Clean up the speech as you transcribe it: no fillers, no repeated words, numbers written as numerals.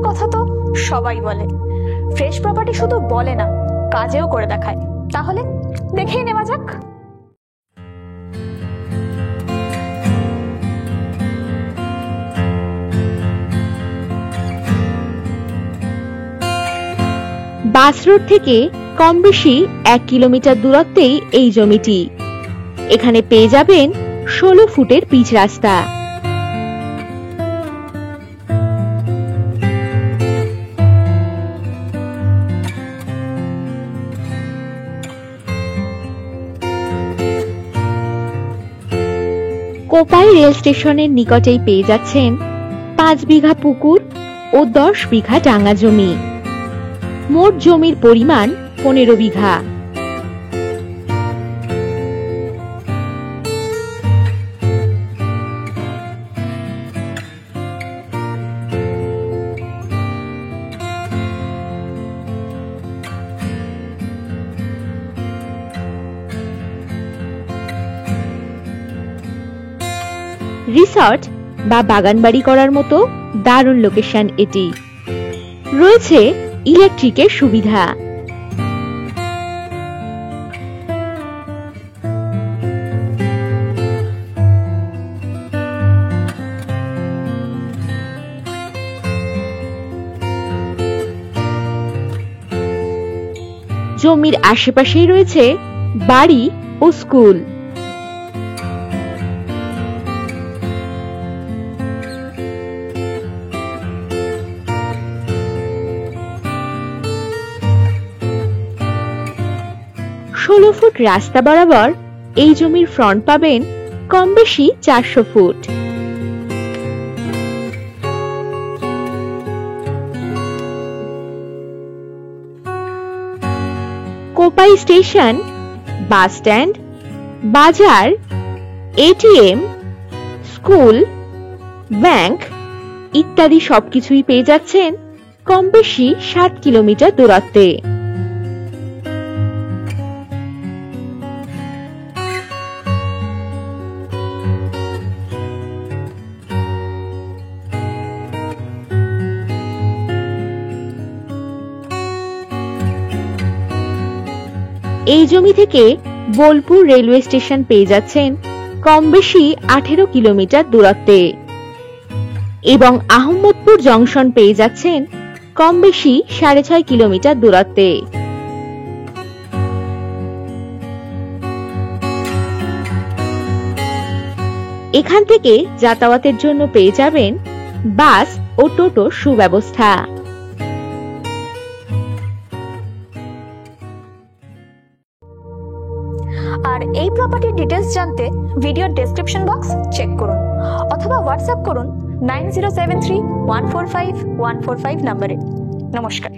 কথা তো সবাই বলে, ফ্রেশ প্রপার্টি শুধু বলে না, কাজেও করে দেখায়। তাহলে দেখেই নেওয়া যাক। বাস রোড থেকে কম বেশি 1 কিলোমিটার দূরত্বেই এই জমিটি। এখানে পেয়ে যাবেন 16 ফুটের পিচ রাস্তা। কোপাই রেল স্টেশনের নিকটেই পেয়ে যাচ্ছেন 5 বিঘা পুকুর ও 10 বিঘা ডাঙা জমি। মোট জমির পরিমাণ 15 বিঘা। রিসর্ট বা বাগানবাড়ি করার মতো দারুণ লোকেশন এটি। রয়েছে ইলেকট্রিকের সুবিধা। জমির আশেপাশেই রয়েছে বাড়ি ও স্কুল। ষোলো ফুট রাস্তা বরাবর এই জমির ফ্রন্ট পাবেন কম বেশি 400 foot. Kopai station, bus stand, বাজার, এটিএম, স্কুল, ব্যাংক ইত্যাদি সবকিছুই পেয়ে যাচ্ছেন কম বেশি 7 কিলোমিটার দূরত্বে। এই জমি থেকে বোলপুর রেলওয়ে স্টেশন পেয়ে যাচ্ছেন কম বেশি 18 কিলোমিটার দূরত্বে এবং আহমদপুর জংশন পেয়ে যাচ্ছেন কম বেশি 6.5 কিলোমিটার দূরত্বে। এখান থেকে যাতায়াতের জন্য পেয়ে যাবেন বাস ও টোটোর সুব্যবস্থা। আর এই প্রপার্টির ডিটেইলস জানতে ভিডিওর ডেসক্রিপশন বক্স চেক করুন অথবা হোয়াটসঅ্যাপ করুন 9073145145 নম্বরে। নমস্কার।